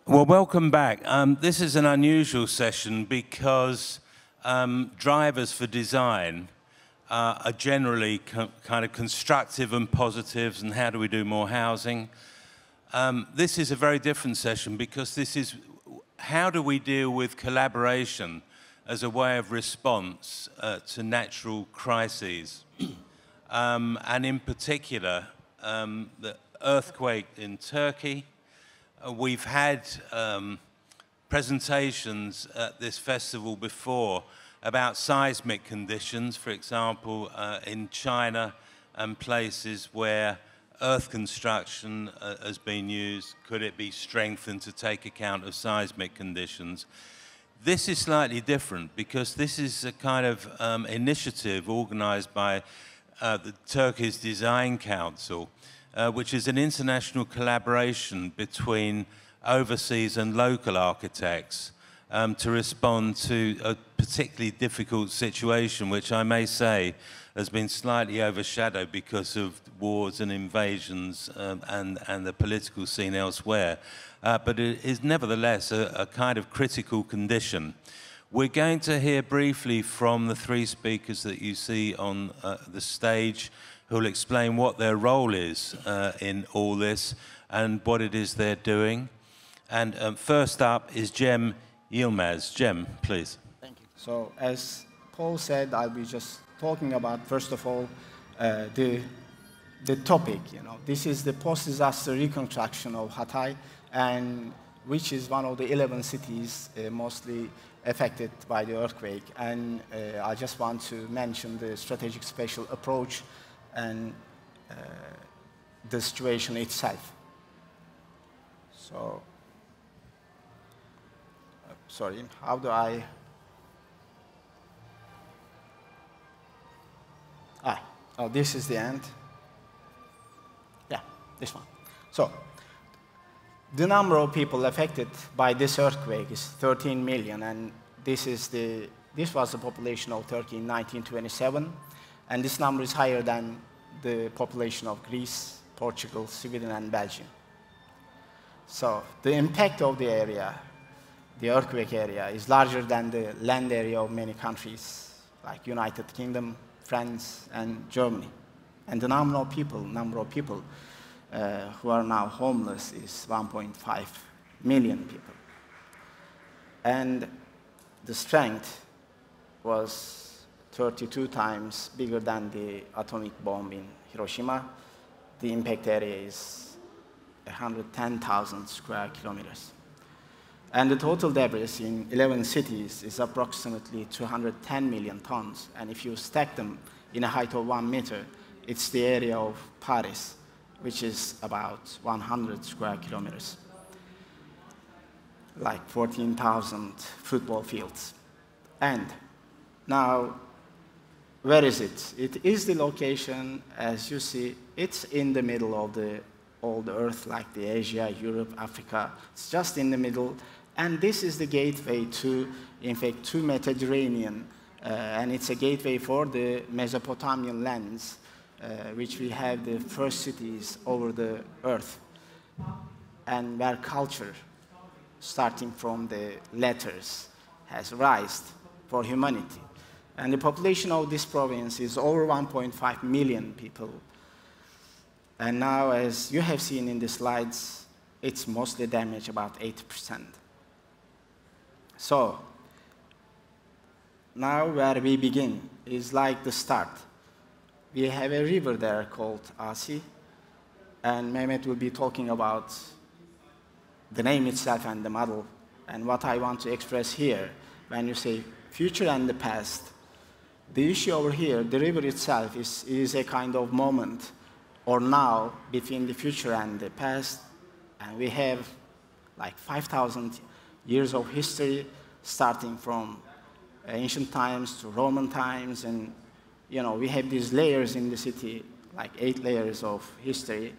Well, welcome back. This is an unusual session because drivers for design are generally kind of constructive and positives, and how do we do more housing? This is a very different session because this is how do we deal with collaboration as a way of response to natural crises. And in particular, the earthquake in Turkey. We've had presentations at this festival before about seismic conditions, for example, in China and places where earth construction has been used. Could it be strengthened to take account of seismic conditions? This is slightly different because this is a kind of initiative organized by the Turkey's Design Council, which is an international collaboration between overseas and local architects to respond to a particularly difficult situation, which I may say has been slightly overshadowed because of wars and invasions and the political scene elsewhere. But it is nevertheless a kind of critical condition. We're going to hear briefly from the three speakers that you see on the stage, who will explain what their role is in all this and what it is they're doing. And first up is Cem Yılmaz. Cem, please. Thank you. So, as Paul said, I'll be just talking about, first of all, the topic. You know, this is the post-disaster reconstruction of Hatay, and which is one of the 11 cities mostly affected by the earthquake. And I just want to mention the strategic spatial approach and the situation itself. So, sorry, how do I? Oh, this is the end. Yeah, this one. So, the number of people affected by this earthquake is 13 million, and this was the population of Turkey in 1927. And this number is higher than the population of Greece, Portugal, Sweden, and Belgium. So the impact of the area, the earthquake area, is larger than the land area of many countries, like United Kingdom, France, and Germany. And the number of people who are now homeless is 1.5 million people. And the strength was 32 times bigger than the atomic bomb in Hiroshima. The impact area is 110,000 square kilometers. And the total debris in 11 cities is approximately 210 million tons. And if you stack them in a height of 1 meter, it's the area of Paris, which is about 100 square kilometers, like 14,000 football fields. And now, where is it? It is the location, as you see, it's in the middle of all the earth, like the Asia, Europe, Africa. It's just in the middle. And this is the gateway to, in fact, to Mediterranean. And it's a gateway for the Mesopotamian lands, which we have the first cities over the earth. And where culture, starting from the letters, has risen for humanity. And the population of this province is over 1.5 million people. And now, as you have seen in the slides, it's mostly damaged, about 80%. So, now where we begin is like the start. We have a river there called Asi, and Mehmet will be talking about the name itself and the model. And what I want to express here, when you say future and the past, the issue over here, the river itself, is a kind of moment or now between the future and the past. And we have like 5,000 years of history, starting from ancient times to Roman times. And you know, we have these layers in the city, like 8 layers of history.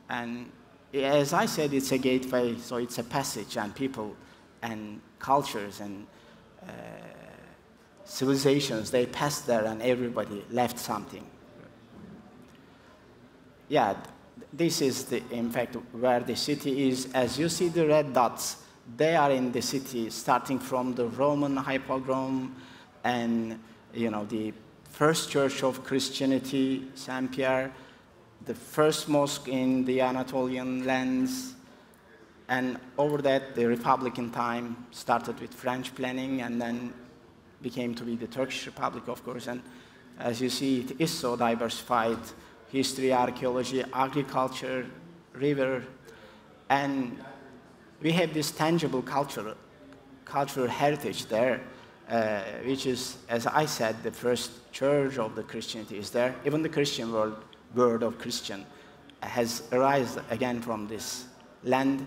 And as I said, it's a gateway, so it's a passage, and people and cultures and civilizations, they passed there and everybody left something. Yeah, this is, in fact, where the city is. As you see the red dots, they are in the city, starting from the Roman Hippodrome and the first church of Christianity, St. Pierre, the first mosque in the Anatolian lands, and over that, the Republican time started with French planning and then became to be the Turkish Republic, of course. And as you see, it is so diversified: history, archaeology, agriculture, river, and we have this tangible cultural heritage there, which is, as I said, the first church of the Christianity is there. Even the Christian word of Christian has arisen again from this land.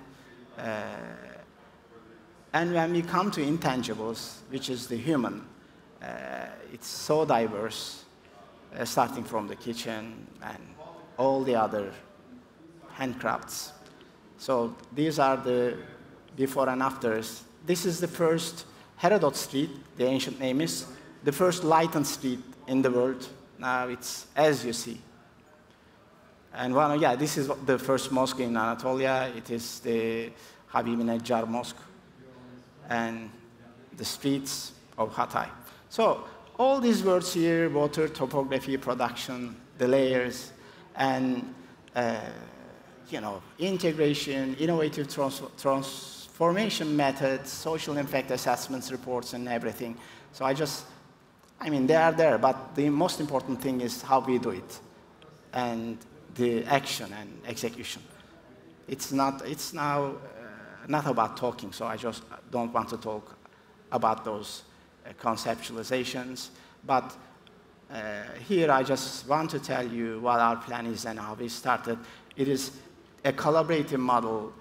And when we come to intangibles, which is the human, it's so diverse, starting from the kitchen and all the other handcrafts. So these are the before and afters. This is the first Herodot Street, the ancient name is, the first lightened street in the world. Now it's as you see. And this is the first mosque in Anatolia. It is the Habib Nejjar Mosque and the streets of Hatay. So all these words here: water, topography, production, the layers, and integration, innovative transformation methods, social impact assessments, reports, and everything. So they are there, but the most important thing is how we do it, and the action and execution. It's now not about talking, so I just don't want to talk about those conceptualizations, but here I just want to tell you what our plan is and how we started. It is a collaborative model,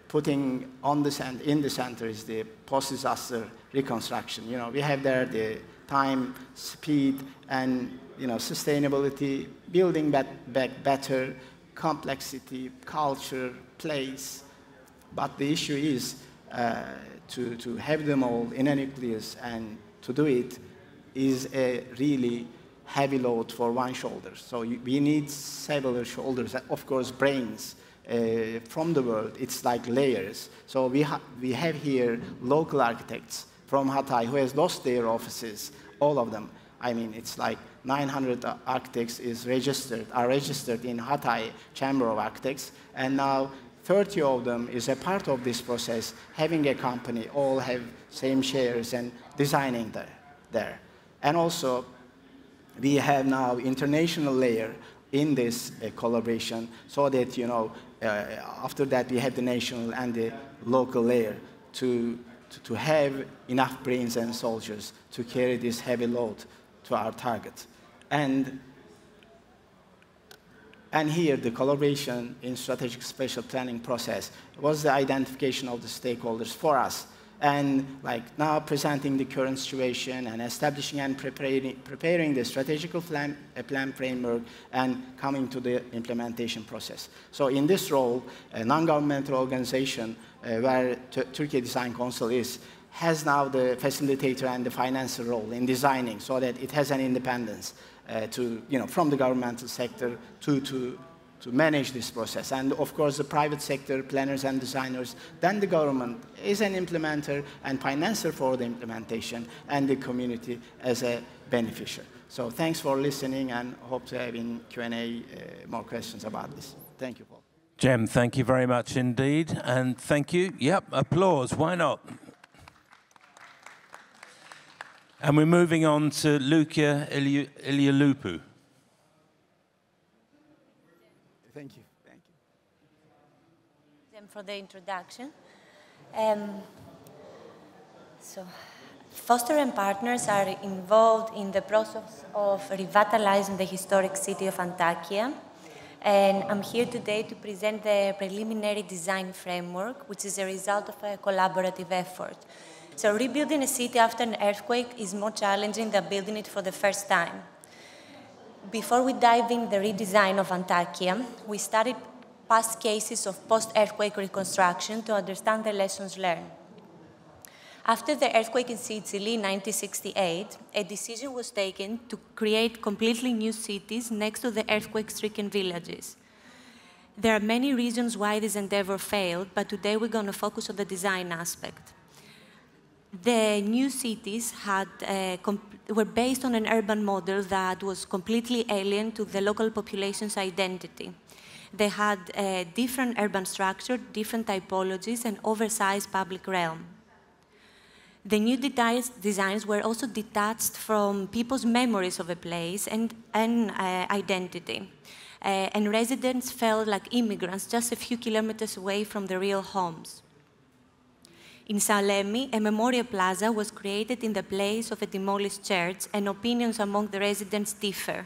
putting in the center is the post-disaster reconstruction. We have there the time, speed, and sustainability, building back better, complexity, culture, place. But the issue is to have them all in a nucleus, and to do it is a really heavy load for one shoulder. So we need several shoulders, of course, brains from the world. It's like layers. So we have here local architects from Hatay who has lost their offices, all of them. It's like 900 architects are registered in Hatay Chamber of Architects, and now 30 of them is a part of this process, having a company, all have same shares and designing there. And also, we have now international layer in this collaboration, so that, after that we have the national and the local layer to have enough brains and soldiers to carry this heavy load to our target. And here, the collaboration in strategic spatial planning process was the identification of the stakeholders for us. And now presenting the current situation and establishing and preparing the strategic plan framework and coming to the implementation process. So in this role, a non-governmental organization where Türkiye Design Council has now the facilitator and the financer role in designing, so that it has an independence from the governmental sector to manage this process. And of course, the private sector, planners and designers, then the government is an implementer and financer for the implementation, and the community as a beneficiary. So thanks for listening, and hope to have in Q&A more questions about this. Thank you, Paul. Cem, thank you very much indeed, and thank you. Yep, applause, why not? And we're moving on to Loukia Iliopoulou. Thank you. Thank you. Cem, for the introduction. So, Foster and partners are involved in the process of revitalizing the historic city of Antakya. And I'm here today to present the preliminary design framework, which is a result of a collaborative effort. So rebuilding a city after an earthquake is more challenging than building it for the first time. Before we dive in the redesign of Antakya, we studied past cases of post-earthquake reconstruction to understand the lessons learned. After the earthquake in Sicily in 1968, a decision was taken to create completely new cities next to the earthquake-stricken villages. There are many reasons why this endeavor failed, but today we're going to focus on the design aspect. The new cities were based on an urban model that was completely alien to the local population's identity. They had a different urban structure, different typologies, and oversized public realm. The new designs were also detached from people's memories of a place and identity. And residents felt like immigrants just a few kilometers away from their real homes. In Salemi, a memorial plaza was created in the place of a demolished church, and opinions among the residents differ.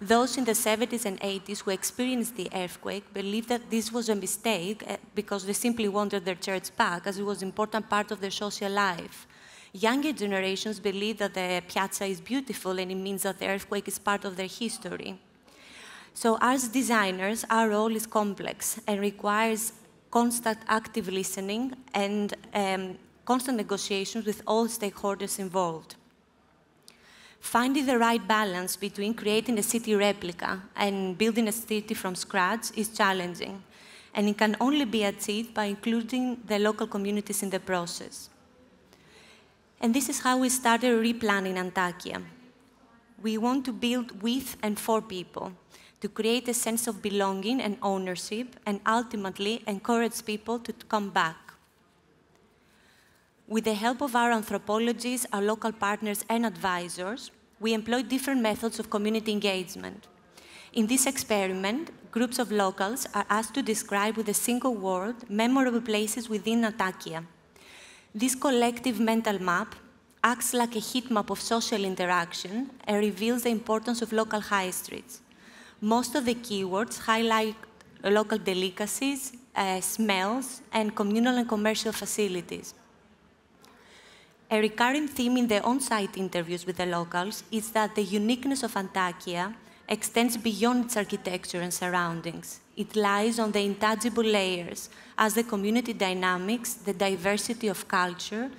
Those in the 70s and 80s who experienced the earthquake believed that this was a mistake because they simply wanted their church back, as it was an important part of their social life. Younger generations believe that the piazza is beautiful and it means that the earthquake is part of their history. So as designers, our role is complex and requires constant active listening and constant negotiations with all stakeholders involved. Finding the right balance between creating a city replica and building a city from scratch is challenging, and it can only be achieved by including the local communities in the process. And this is how we started replanning Antakya. We want to build with and for people, to create a sense of belonging and ownership, and ultimately encourage people to come back. With the help of our anthropologists, our local partners, and advisors, we employ different methods of community engagement. In this experiment, groups of locals are asked to describe with a single word memorable places within Antakya. This collective mental map acts like a heat map of social interaction and reveals the importance of local high streets. Most of the keywords highlight local delicacies, smells, and communal and commercial facilities. A recurring theme in the on-site interviews with the locals is that the uniqueness of Antakya extends beyond its architecture and surroundings. It lies on the intangible layers, as the community dynamics, the diversity of culture,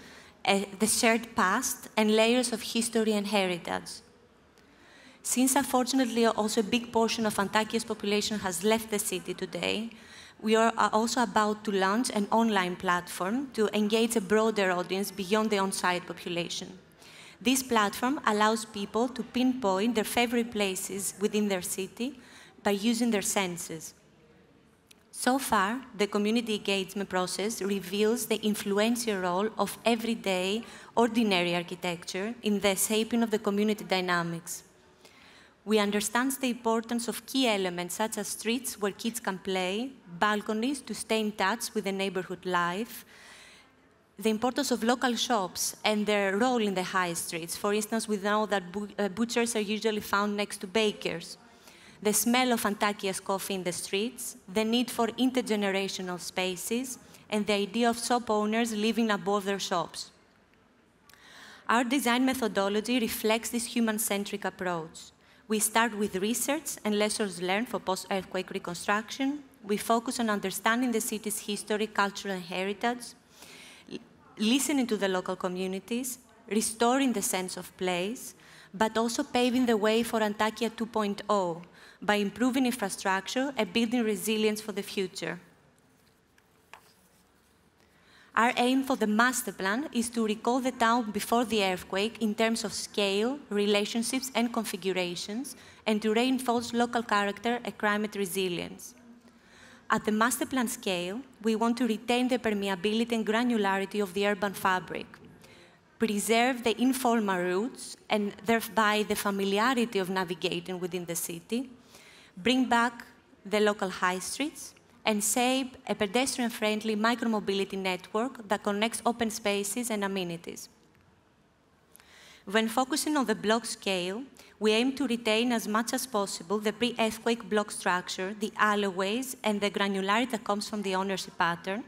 the shared past, and layers of history and heritage. Since, unfortunately, also a big portion of Antakya's population has left the city today, we are also about to launch an online platform to engage a broader audience beyond the on-site population. This platform allows people to pinpoint their favorite places within their city by using their senses. So far, the community engagement process reveals the influential role of everyday, ordinary architecture in the shaping of the community dynamics. We understand the importance of key elements such as streets where kids can play, balconies to stay in touch with the neighborhood life, the importance of local shops and their role in the high streets. For instance, we know that butchers are usually found next to bakers. The smell of Antakya's coffee in the streets, the need for intergenerational spaces, and the idea of shop owners living above their shops. Our design methodology reflects this human-centric approach. We start with research and lessons learned for post-earthquake reconstruction. We focus on understanding the city's history, culture, and heritage, listening to the local communities, restoring the sense of place, but also paving the way for Antakya 2.0 by improving infrastructure and building resilience for the future. Our aim for the master plan is to recall the town before the earthquake in terms of scale, relationships, and configurations, and to reinforce local character and climate resilience. At the master plan scale, we want to retain the permeability and granularity of the urban fabric, preserve the informal routes and thereby the familiarity of navigating within the city, bring back the local high streets, and shape a pedestrian-friendly micromobility network that connects open spaces and amenities. When focusing on the block scale, we aim to retain as much as possible the pre-earthquake block structure, the alleyways, and the granularity that comes from the ownership pattern.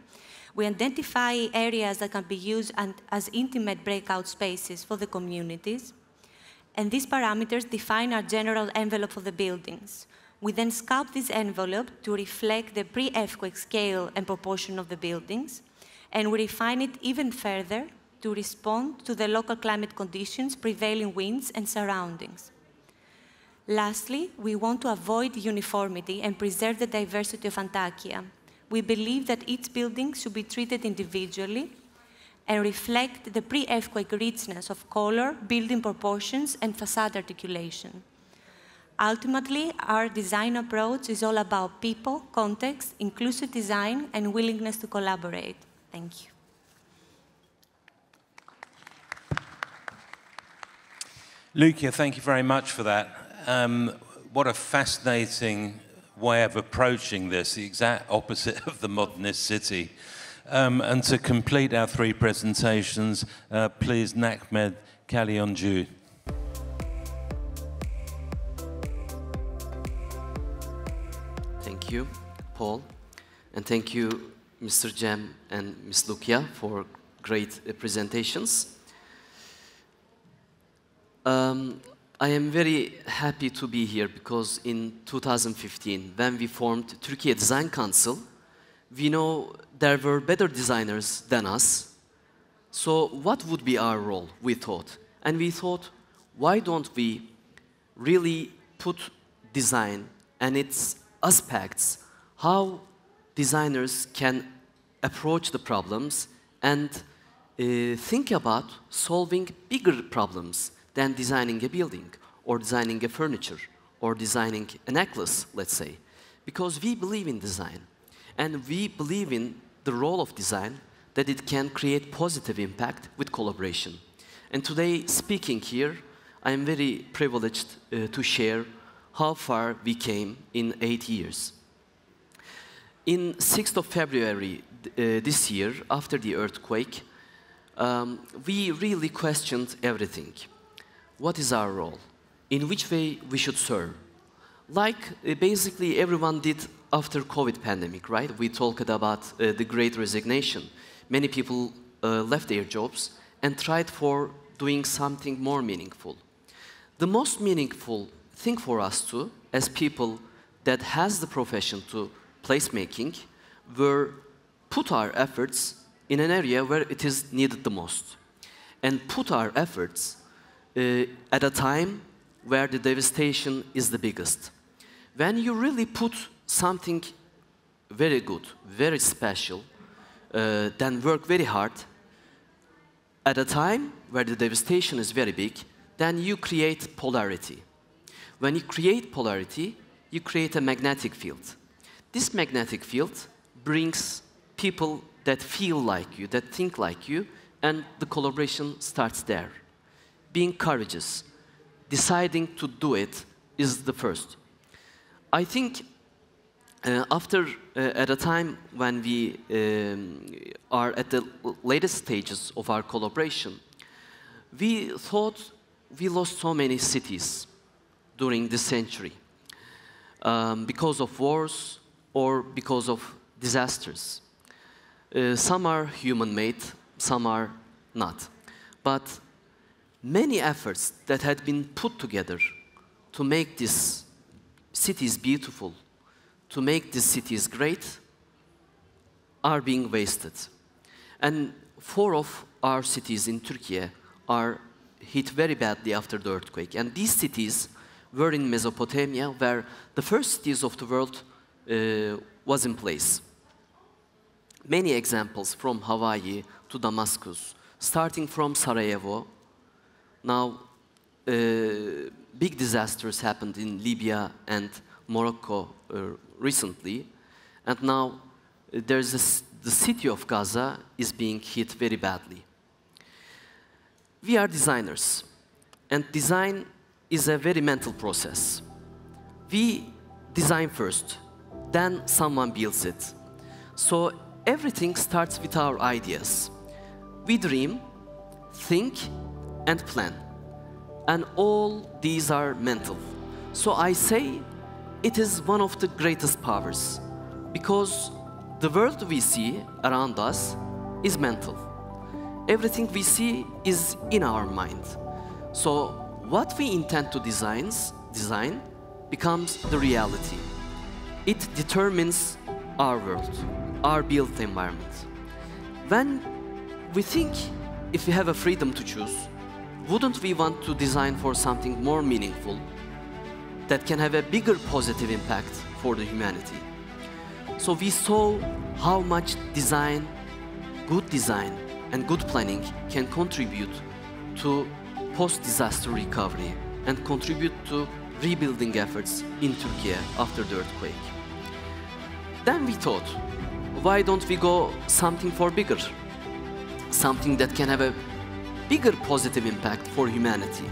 We identify areas that can be used as intimate breakout spaces for the communities, and these parameters define our general envelope for the buildings. We then sculpt this envelope to reflect the pre-earthquake scale and proportion of the buildings, and we refine it even further to respond to the local climate conditions, prevailing winds, and surroundings. Lastly, we want to avoid uniformity and preserve the diversity of Antakya. We believe that each building should be treated individually and reflect the pre-earthquake richness of color, building proportions, and facade articulation. Ultimately, our design approach is all about people, context, inclusive design, and willingness to collaborate. Thank you. Loukia, thank you very much for that. What a fascinating way of approaching this, the exact opposite of the modernist city. And to complete our three presentations, please, Mehmet Kalyoncu. Thank you, Paul. And thank you, Mr. Cem and Ms. Loukia, for great presentations. I am very happy to be here because in 2015, when we formed Türkiye Design Council, we know there were better designers than us. So what would be our role, we thought? And we thought, why don't we really put design and its aspects, how designers can approach the problems and think about solving bigger problems than designing a building, or designing a furniture, or designing a necklace, let's say. Because we believe in design, and we believe in the role of design, that it can create positive impact with collaboration. And today, speaking here, I am very privileged to share how far we came in 8 years. In 6th of February this year, after the earthquake, we really questioned everything. What is our role? In which way we should serve? Like basically everyone did after COVID pandemic, right? We talked about the great resignation. Many people left their jobs and tried for doing something more meaningful. The most meaningful thing for us too, as people that has the profession to placemaking, were put our efforts in an area where it is needed the most. And put our efforts at a time where the devastation is the biggest. When you really put something very good, very special, then work very hard, at a time where the devastation is very big, then you create polarity. When you create polarity, you create a magnetic field. This magnetic field brings people that feel like you, that think like you, and the collaboration starts there. Being courageous, deciding to do it is the first. I think at a time when we are at the latest stages of our collaboration, we thought we lost so many cities during this century because of wars or because of disasters. Some are human-made, some are not. But many efforts that had been put together to make these cities beautiful, to make these cities great, are being wasted. And 4 of our cities in Turkey are hit very badly after the earthquake. And these cities were in Mesopotamia, where the first cities of the world was in place. Many examples from Hawaii to Damascus, starting from Sarajevo. Now, big disasters happened in Libya and Morocco recently, and now the city of Gaza is being hit very badly. We are designers, and design is a very mental process. We design first, then someone builds it. So everything starts with our ideas. We dream, think, and plan. And all these are mental. So I say it is one of the greatest powers, because the world we see around us is mental. Everything we see is in our mind. So what we intend to design becomes the reality. It determines our world, our built environment. When we think if we have a freedom to choose, wouldn't we want to design for something more meaningful? that can have a bigger positive impact for the humanity. So we saw how much design and good planning can contribute to post-disaster recovery and contribute to rebuilding efforts in Turkey after the earthquake. Then we thought, why don't we go something for bigger? Something that can have a bigger positive impact for humanity.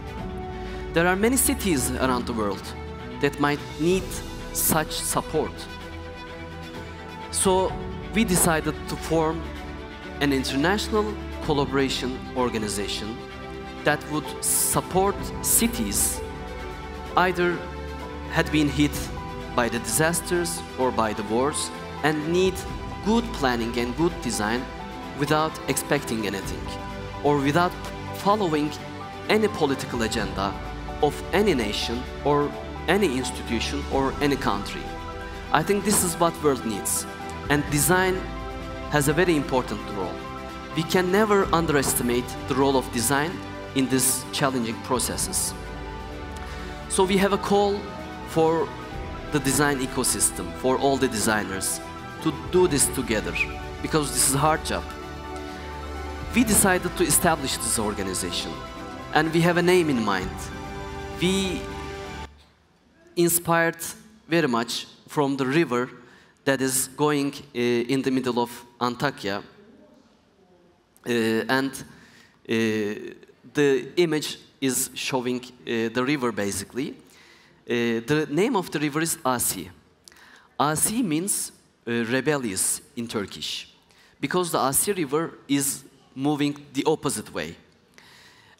There are many cities around the world that might need such support. So we decided to form an international collaboration organization that would support cities either had been hit by the disasters or by the wars and need good planning and good design without expecting anything or without following any political agenda of any nation or any institution or any country. I think this is what world needs, and design has a very important role. We can never underestimate the role of design in these challenging processes. So we have a call for the design ecosystem, for all the designers, to do this together, because this is a hard job. We decided to establish this organization, and we have a name in mind. We inspired very much from the river that is going in the middle of Antakya, and the image is showing the river basically. The name of the river is Asi. Asi means rebellious in Turkish, because the Asi river is moving the opposite way.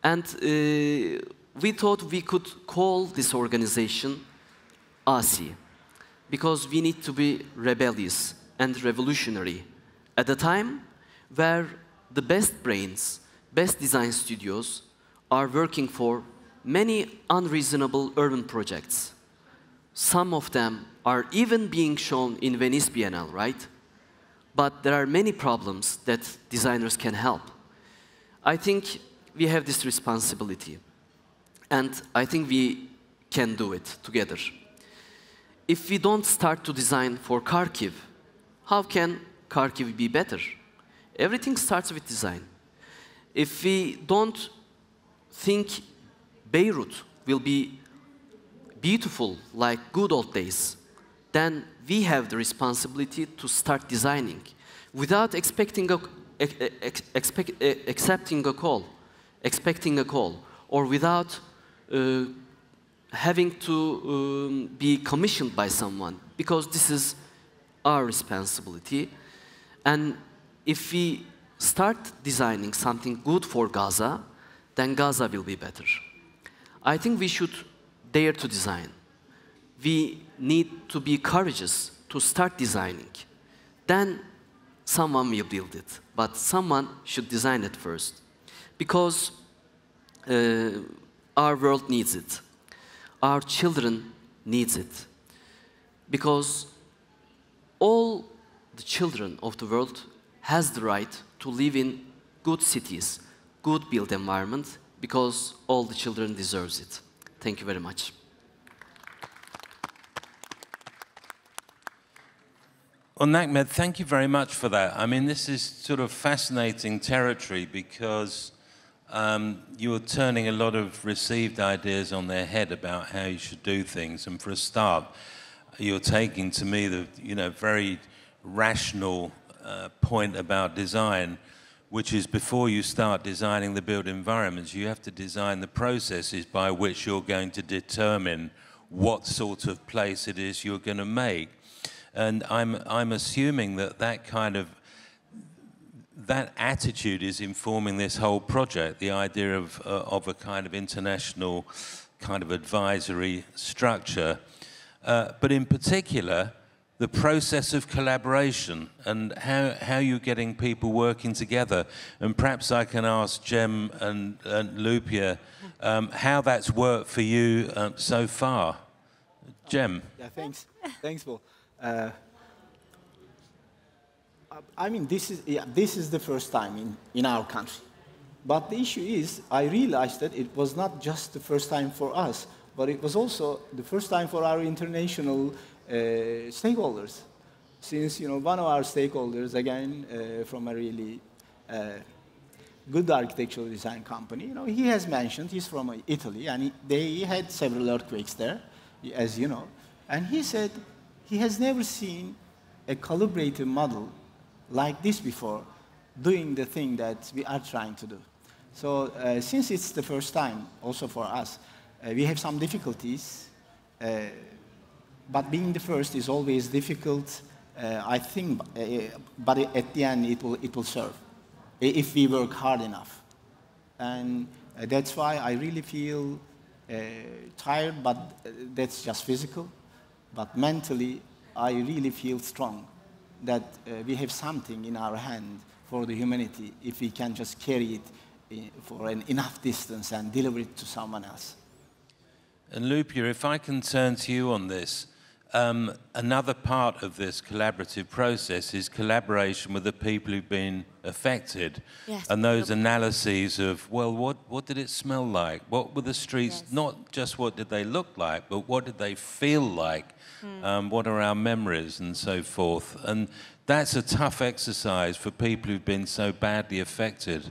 And we thought we could call this organization Asi, because we need to be rebellious and revolutionary at a time where the best brains, best design studios are working for many unreasonable urban projects. Some of them are even being shown in Venice Biennale, right? But there are many problems that designers can help. I think we have this responsibility, and I think we can do it together. If we don't start to design for Kharkiv, how can Kharkiv be better? Everything starts with design. If we don't think Beirut will be beautiful like good old days, then we have the responsibility to start designing without expecting a call, or without having to be commissioned by someone, because this is our responsibility. And if we start designing something good for Gaza, then Gaza will be better. I think we should dare to design. We need to be courageous to start designing. Then someone will build it, but someone should design it first. Because our world needs it. Our children needs it. Because all the children of the world has the right to live in good cities, good built environment, because all the children deserves it. Thank you very much. Well, Nakmed, thank you very much for that. I mean, this is sort of fascinating territory, because you're turning a lot of received ideas on their head about how you should do things. And for a start, you're taking to me the very rational point about design, which is before you start designing the built environments, you have to design the processes by which you're going to determine what sort of place it is you're going to make. And I'm assuming that attitude is informing this whole project, the idea of a kind of international kind of advisory structure, but in particular, the process of collaboration and how you're getting people working together. And perhaps I can ask Cem and Loukia how that's worked for you so far. Cem. Yeah, thanks. Thanks, Paul. I mean, this is the first time in our country. But the issue is, I realized that it was not just the first time for us, but it was also the first time for our international stakeholders. Since, one of our stakeholders, again, from a really good architectural design company, he has mentioned, he's from Italy, and they had several earthquakes there, as you know, and he said he has never seen a collaborative model like this before, doing the thing that we are trying to do. So since it's the first time, also for us, we have some difficulties, but being the first is always difficult, I think, but at the end it will serve, if we work hard enough. And that's why I really feel tired, but that's just physical. But mentally, I really feel strong that we have something in our hand for the humanity if we can just carry it for an enough distance and deliver it to someone else. And Loukia, if I can turn to you on this, another part of this collaborative process is collaboration with the people who've been affected. Yes. And those analyses of, well, what did it smell like? What were the streets, Yes. not just what did they look like, but what did they feel like? What are our memories and so forth? And that's a tough exercise for people who've been so badly affected.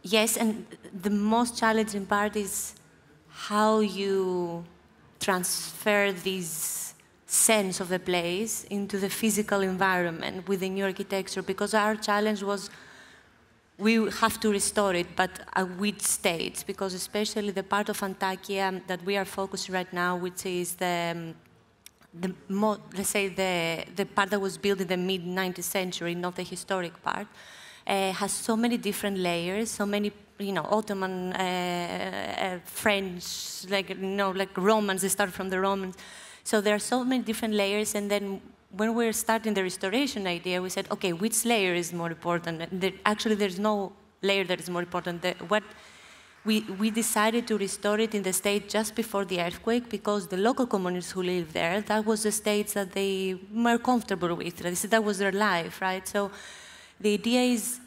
Yes, and the most challenging part is how you transfer this sense of a place into the physical environment with the new architecture, because our challenge was we have to restore it, but at which stage? Because especially the part of Antakya that we are focusing right now, which is let's say the part that was built in the mid-19th century, not the historic part, has so many different layers, so many, Ottoman, French, like Romans, they start from the Romans. So there are so many different layers, and then when we're starting the restoration idea, we said, okay, which layer is more important? And actually, there's no layer that is more important. We decided to restore it in the state just before the earthquake, because the local communities who live there, that was the states that they were comfortable with. That was their life, right? So the idea is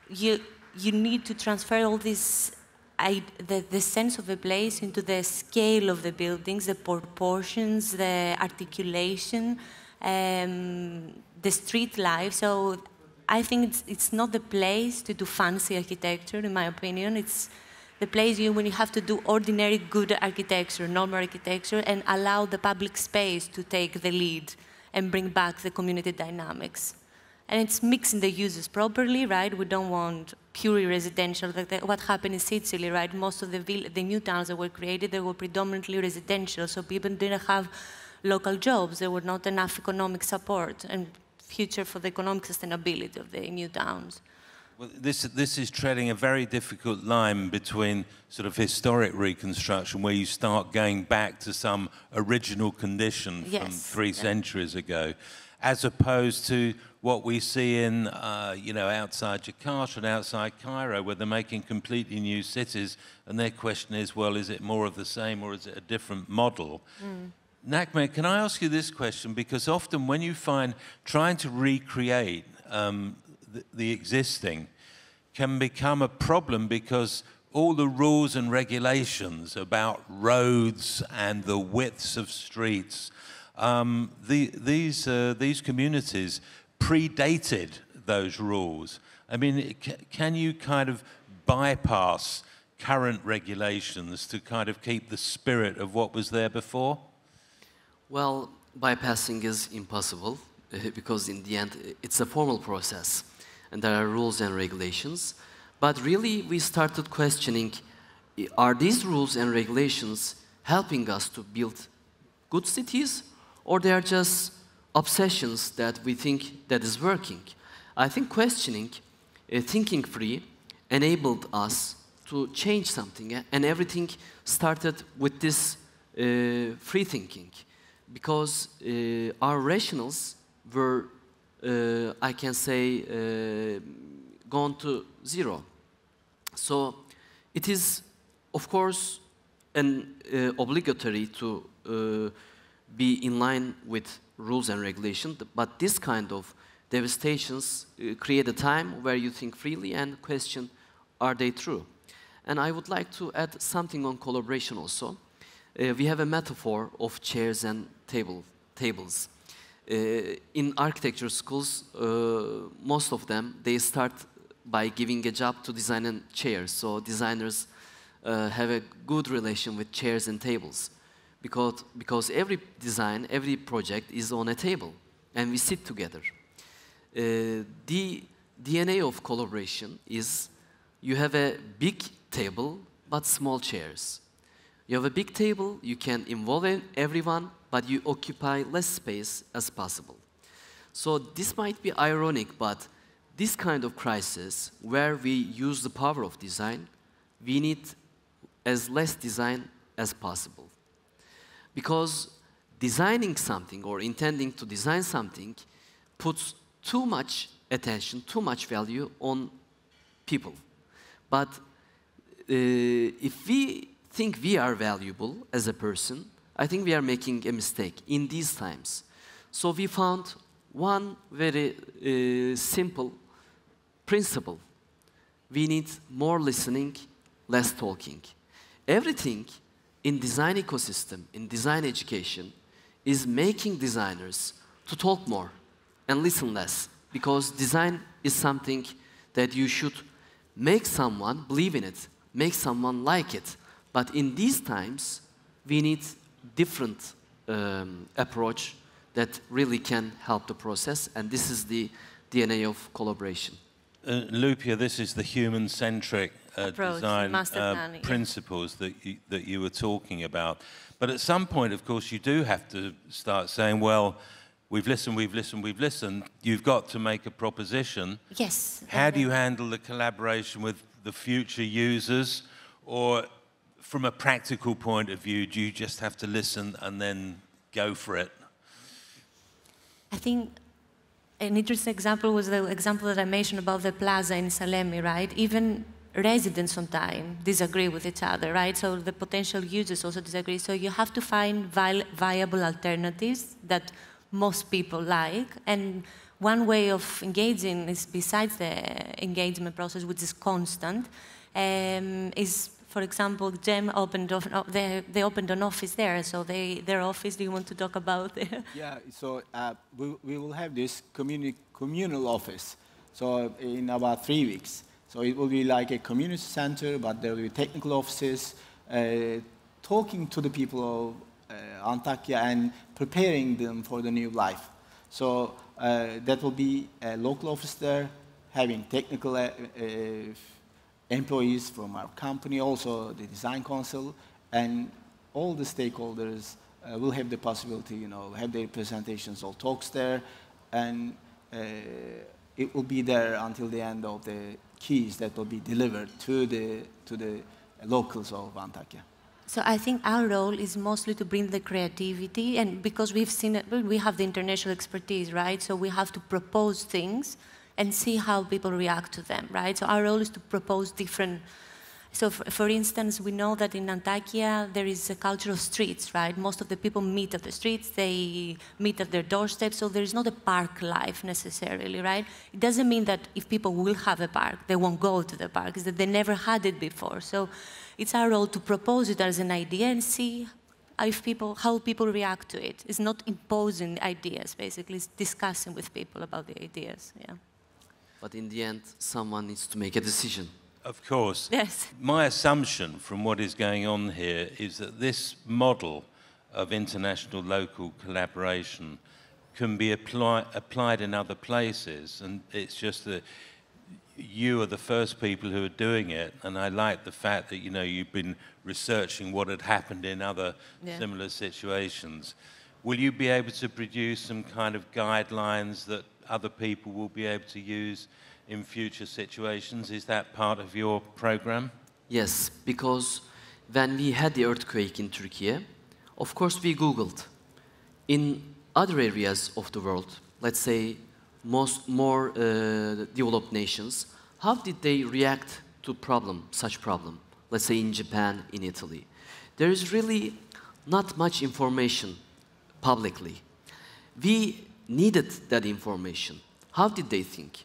you need to transfer all this, the sense of a place into the scale of the buildings, the proportions, the articulation, the street life. So I think it's not the place to do fancy architecture, in my opinion. It's the place when you have to do ordinary good architecture, normal architecture, and allow the public space to take the lead and bring back the community dynamics. And it's mixing the uses properly, right? We don't want purely residential, like what happened in Sicily, right? Most of the new towns that were created, they were predominantly residential, so people didn't have local jobs. There were not enough economic support and future for the economic sustainability of the new towns. Well, this is treading a very difficult line between sort of historic reconstruction, where you start going back to some original condition from 3 centuries ago, as opposed to what we see in, outside Jakarta and outside Cairo, where they're making completely new cities, and their question is, well, is it more of the same or is it a different model? Nakme, can I ask you this question? Because often when you find trying to recreate the existing can become a problem, because all the rules and regulations about roads and the widths of streets, these communities predated those rules. I mean, can you kind of bypass current regulations to kind of keep the spirit of what was there before? Well, bypassing is impossible because in the end it's a formal process and there are rules and regulations. But really we started questioning, are these rules and regulations helping us to build good cities, or they are just obsessions that we think that is working? I think questioning, thinking free, enabled us to change something, and everything started with this free thinking, because our rationals were, I can say, gone to zero. So it is, of course, obligatory to be in line with rules and regulations, but this kind of devastations create a time where you think freely and question, are they true? And I would like to add something on collaboration also. We have a metaphor of chairs and tables. In architecture schools, most of them, they start by giving a job to design a chair. So designers have a good relation with chairs and tables. Because every design, every project is on a table, and we sit together. The DNA of collaboration is you have a big table, but small chairs. You have a big table, you can involve everyone, but you occupy less space as possible. So this might be ironic, but this kind of crisis, where we use the power of design, we need as less design as possible. Because designing something or intending to design something puts too much attention, too much value on people. But if we think we are valuable as a person, I think we are making a mistake in these times. So we found one very simple principle. We need more listening, less talking. Everything in design ecosystem, in design education, is making designers to talk more and listen less. Because design is something that you should make someone believe in it, make someone like it. But in these times, we need different approach that really can help the process, and this is the DNA of collaboration. Loukia, this is the human-centric design principles that you were talking about. But at some point, of course, you do have to start saying, well, we've listened. You've got to make a proposition. Yes. How do you handle the collaboration with the future users? Or from a practical point of view, do you just have to listen and then go for it? I think an interesting example was the example that I mentioned about the plaza in Salemi, right? Even residents sometimes disagree with each other, right? So the potential users also disagree. So you have to find viable alternatives that most people like. And one way of engaging is, besides the engagement process, which is constant, is, for example, Cem opened, they opened an office there. So their office, do you want to talk about it? Yeah, so we will have this communal office. So in about 3 weeks. So it will be like a community center, but there will be technical offices, talking to the people of Antakya and preparing them for the new life. So that will be a local office there, having technical employees from our company, also the Design Council, and all the stakeholders will have the possibility, have their presentations or talks there, and it will be there until the end of the keys that will be delivered to the locals of Antakya. So I think our role is mostly to bring the creativity, and because we've seen it, we have the international expertise, right? So we have to propose things and see how people react to them, right? So our role is to propose different. So for instance, we know that in Antakya there is a culture of streets, right? Most of the people meet at the streets, they meet at their doorsteps, so there is not a park life necessarily, right? It doesn't mean that if people will have a park, they won't go to the park, it's that they never had it before. So it's our role to propose it as an idea and see how people react to it. It's not imposing ideas, basically, it's discussing with people about the ideas, yeah. But in the end, someone needs to make a decision. Of course. Yes. My assumption from what is going on here is that this model of international local collaboration can be applied in other places, and it's just that you are the first people who are doing it, and I like the fact that you've been researching what had happened in other similar situations. Will you be able to produce some kind of guidelines that other people will be able to use in future situations? Is that part of your program? Yes, because when we had the earthquake in Turkey, of course we Googled. In other areas of the world, let's say more developed nations, how did they react to such problem? Let's say in Japan, in Italy. There is really not much information publicly. We needed that information. How did they think?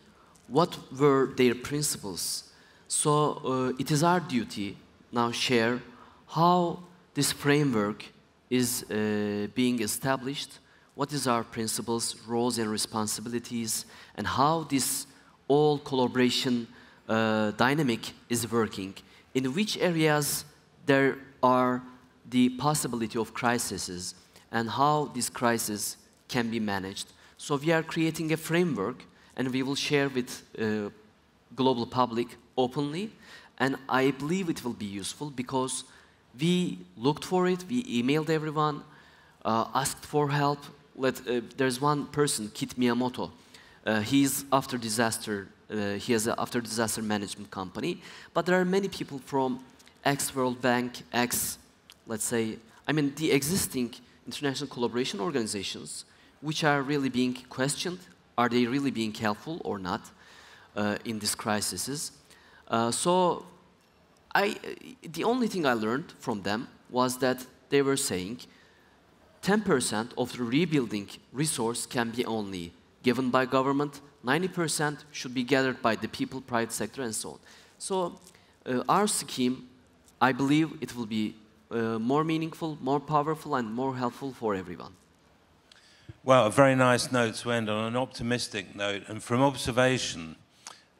What were their principles? So it is our duty now share how this framework is being established, what is our principles, roles and responsibilities, and how this all collaboration dynamic is working, in which areas there are the possibility of crises, and how this crisis can be managed. So we are creating a framework, and we will share with global public openly, and I believe it will be useful because we looked for it, we emailed everyone, asked for help. There's one person, Kit Miyamoto. He's after disaster. He has an after disaster management company. But there are many people from ex-World Bank, let's say, I mean, the existing international collaboration organizations, which are really being questioned. Are they really being helpful or not in these crises? So the only thing I learned from them was that they were saying 10% of the rebuilding resource can be only given by government, 90% should be gathered by the people, private sector, and so on. So our scheme, I believe it will be more meaningful, more powerful, and more helpful for everyone. Well, a very nice note to end on, an optimistic note, and from observation,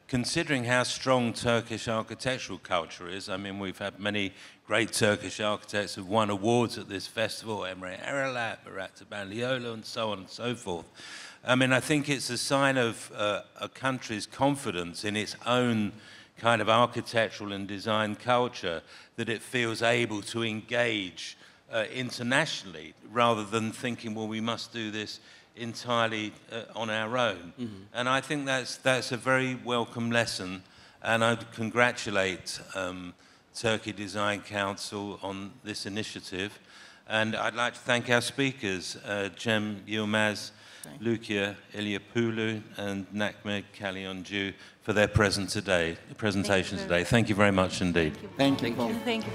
considering how strong Turkish architectural culture is, I mean, we've had many great Turkish architects who've won awards at this festival, Emre Erelat, Murat Tabanlioğlu, and so on and so forth. I mean, I think it's a sign of a country's confidence in its own kind of architectural and design culture that it feels able to engage internationally rather than thinking, well, we must do this entirely on our own. Mm-hmm. And I think that's a very welcome lesson, and I'd congratulate Turkey Design Council on this initiative. And I'd like to thank our speakers, Cem Yılmaz, Loukia Iliopoulou, and Mehmet Kalyoncu, for their presentation today. Thank you very much indeed. Thank you. Thank you.